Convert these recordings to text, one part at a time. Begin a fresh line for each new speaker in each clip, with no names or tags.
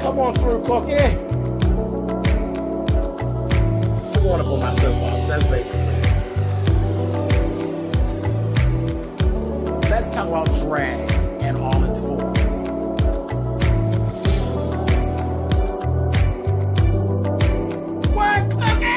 Come on through, Cookie. Come on up on my soapbox. That's basically it. Let's talk about drag and all its forms. What, Cookie?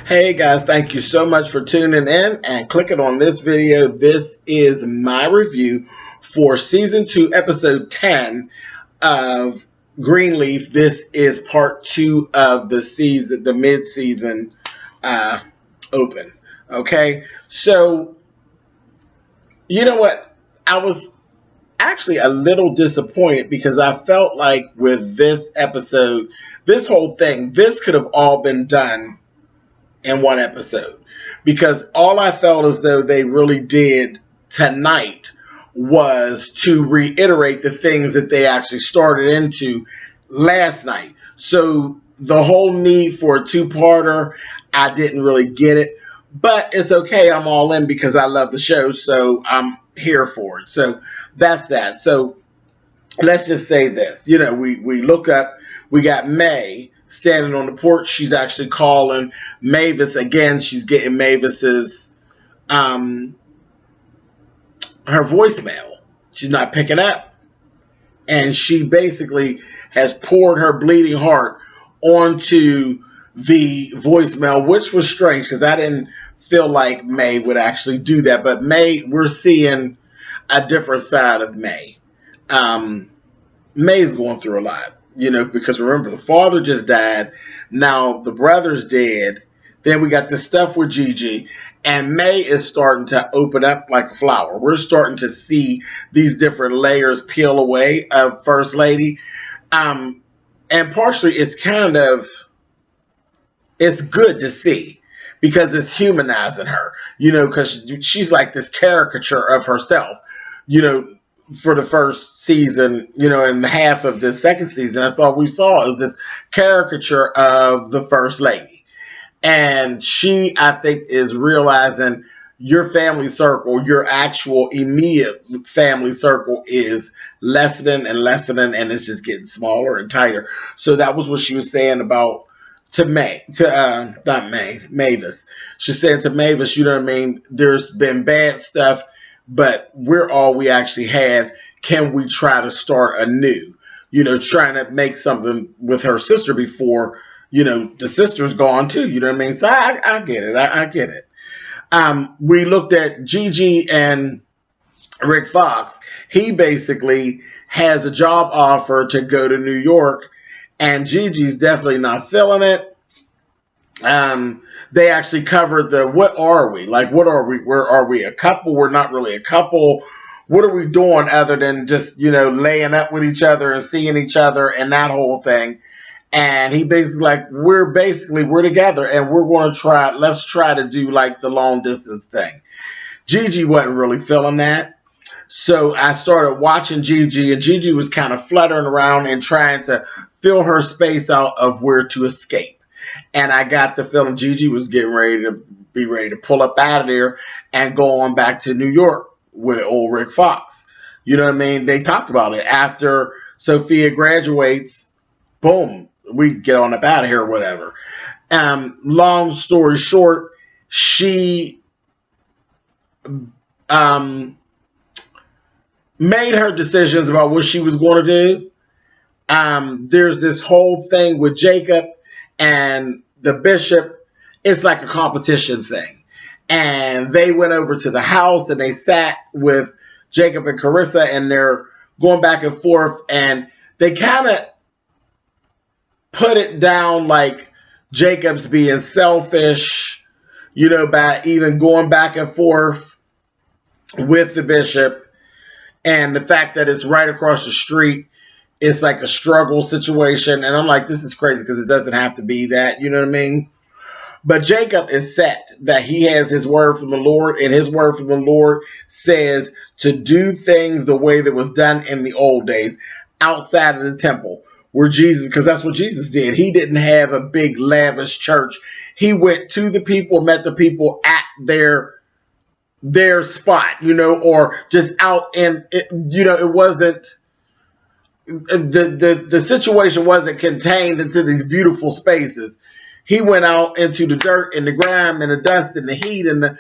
Hey guys, thank you so much for tuning in and clicking on this video. This is my review for season 2, episode 10 of Greenleaf. This is part 2 of the season, the mid-season open. Okay, so you know what? I was actually a little disappointed because I felt like with this episode, this whole thing, this could have all been done in one episode, because all I felt as though they really did tonight was to reiterate the things that they actually started into last night. So the whole need for a two-parter, I didn't really get it, but it's okay. I'm all in because I love the show, so I'm here for it. So that's that. So let's just say this. You know, we look up, we got May standing on the porch. She's actually calling Mavis again. She's getting Mavis's her voicemail. She's not picking up, and she basically has poured her bleeding heart onto the voicemail, which was strange because I didn't feel like May would actually do that. But May, we're seeing a different side of May. May's going through a lot. You know, because remember, the father just died. Now the brother's dead. Then we got this stuff with Gigi. And May is starting to open up like a flower. We're starting to see these different layers peel away of First Lady. And partially it's it's good to see because it's humanizing her. You know, because she's like this caricature of herself. You know, for the first season, you know, and half of the second season, that's all we saw is this caricature of the First Lady. And she, I think, is realizing your family circle, your actual immediate family circle is lessening and lessening, and it's just getting smaller and tighter. So that was what she was saying about to May, to not May, Mavis. She's saying to Mavis, you know what I mean? There's been bad stuff, but we're all we actually have. Can we try to start anew? You know, trying to make something with her sister before, you know, the sister's gone too. You know what I mean? So I get it. I get it. We looked at Gigi and Rick Fox. He basically has a job offer to go to New York, and Gigi's definitely not feeling it. They actually covered the, what are we? Like, what are we? Where are we? A couple? We're not really a couple. What are we doing other than just, you know, laying up with each other and seeing each other and that whole thing? And he basically like, we're together and we're going to let's try to do like the long distance thing. Gigi wasn't really feeling that. So I started watching Gigi, and Gigi was kind of fluttering around and trying to fill her space out of where to escape. And I got the feeling Gigi was getting ready to pull up out of there and go on back to New York with old Rick Fox. You know what I mean? They talked about it. After Sophia graduates, boom, we get on up out of here or whatever. Long story short, she made her decisions about what she was going to do. There's this whole thing with Jacob and the bishop. It's like a competition thing. And they went over to the house and they sat with Jacob and Carissa, and they're going back and forth, and they kind of put it down like Jacob's being selfish, you know, by even going back and forth with the bishop, and the fact that it's right across the street. It's like a struggle situation, and I'm like, this is crazy because it doesn't have to be that, you know what I mean? But Jacob is set that he has his word from the Lord, and his word from the Lord says to do things the way that was done in the old days outside of the temple, where Jesus, because that's what Jesus did. He didn't have a big lavish church. He went to the people, met the people at their their spot, or just out in it, it wasn't the situation wasn't contained into these beautiful spaces. He went out into the dirt and the grime and the dust and the heat and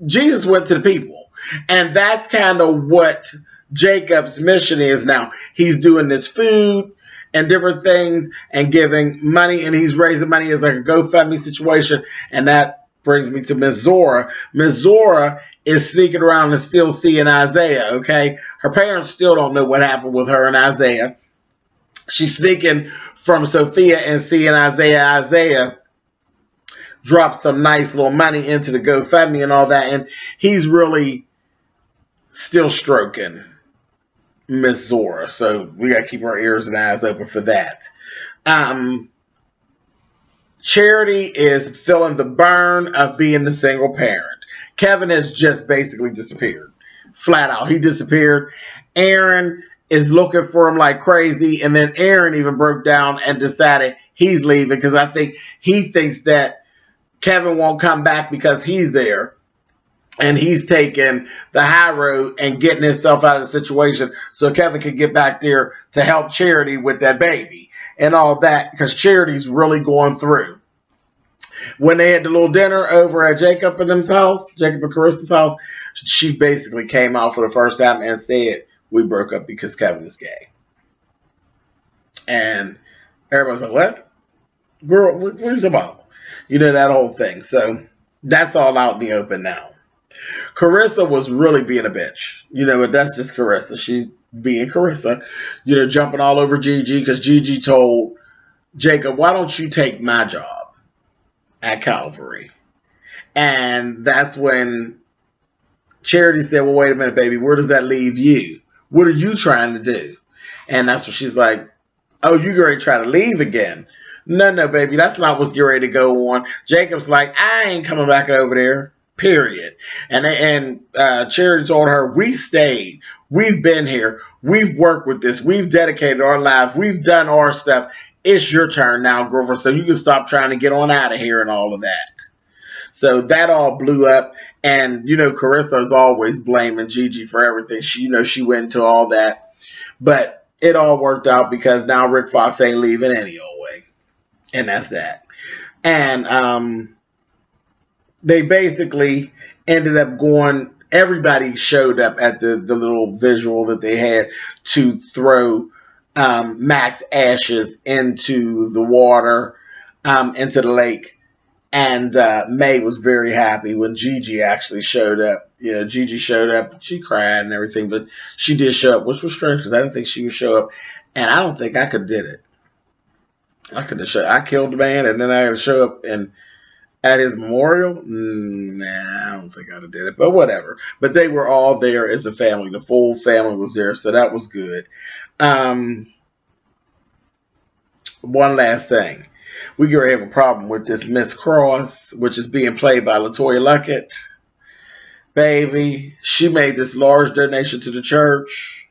Jesus went to the people. And that's kind of what Jacob's mission is now. He's doing this food and different things and giving money, and he's raising money as like a GoFundMe situation. And that brings me to Miss Zora. Miss Zora is sneaking around and still seeing Isaiah, okay? Her parents still don't know what happened with her and Isaiah. She's sneaking from Sophia and seeing Isaiah. Isaiah dropped some nice little money into the GoFundMe and all that, and he's really still stroking Miss Zora. So we got to keep our ears and eyes open for that. Charity is feeling the burn of being the single parent. Kevin has just basically disappeared. Flat out. He disappeared. Aaron is looking for him like crazy. And then Aaron even broke down and decided he's leaving because I think he thinks that Kevin won't come back because he's there. And he's taking the high road and getting himself out of the situation so Kevin can get back there to help Charity with that baby and all that, because Charity's really going through. When they had the little dinner over at Jacob and them's house, Jacob and Carissa's house, she basically came out for the first time and said, we broke up because Kevin is gay. And everybody's like, what? Girl, what are you talking about? That whole thing. So that's all out in the open now. Carissa was really being a bitch. But that's just Carissa. She's being Carissa. Jumping all over Gigi because Gigi told Jacob, why don't you take my job at Calvary? And that's when Charity said, well, wait a minute, baby. Where does that leave you? What are you trying to do? And that's when she's like, oh, you getting ready to try to leave again? No, baby. That's not what's getting ready to go on. Jacob's like, I ain't coming back over there. Period. And Charity told her, we stayed. We've been here. We've worked with this. We've dedicated our lives. We've done our stuff. It's your turn now, girlfriend. So you can stop trying to get on out of here and all of that. So that all blew up. And, Carissa is always blaming Gigi for everything. She went into all that. But it all worked out because now Rick Fox ain't leaving any old way. And that's that. And, they basically ended up going, everybody showed up at the little visual that they had to throw Mac's ashes into the water, into the lake. And May was very happy when Gigi actually showed up. Gigi showed up. She cried and everything, but she did show up, which was strange because I didn't think she would show up. And I don't think I could have did it. I could have I killed the man and then I had to show up and at his memorial? Nah, I don't think I'd have did it, but whatever. But they were all there as a family. The full family was there, so that was good. One last thing. We gonna have a problem with this Miss Cross, which is being played by LaToya Luckett. Baby, she made this large donation to the church.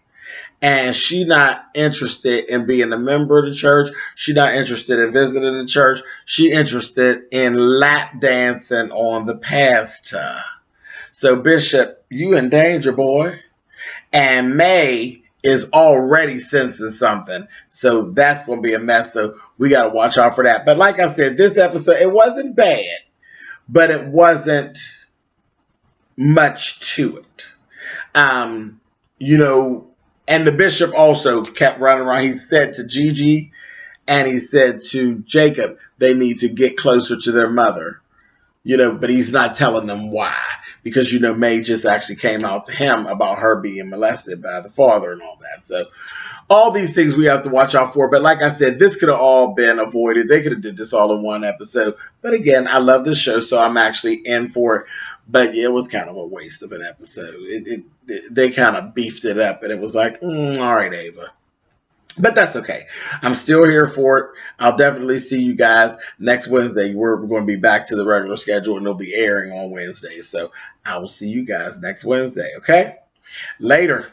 And she not interested in being a member of the church. She not interested in visiting the church. She interested in lap dancing on the pastor. So Bishop, you in danger, boy. And May is already sensing something. So that's going to be a mess. So we got to watch out for that. But like I said, this episode, it wasn't bad. But it wasn't much to it. And the bishop also kept running around. He said to Gigi and he said to Jacob, they need to get closer to their mother. But he's not telling them why. Because, May just actually came out to him about her being molested by the father and all that. So all these things we have to watch out for. But like I said, this could have all been avoided. They could have did this all in one episode. But again, I love this show, so I'm actually in for it. But yeah, it was kind of a waste of an episode. They kind of beefed it up, and it was like, all right, Ava. But that's okay. I'm still here for it. I'll definitely see you guys next Wednesday. We're going to be back to the regular schedule, and it'll be airing on Wednesdays. So I will see you guys next Wednesday, okay? Later.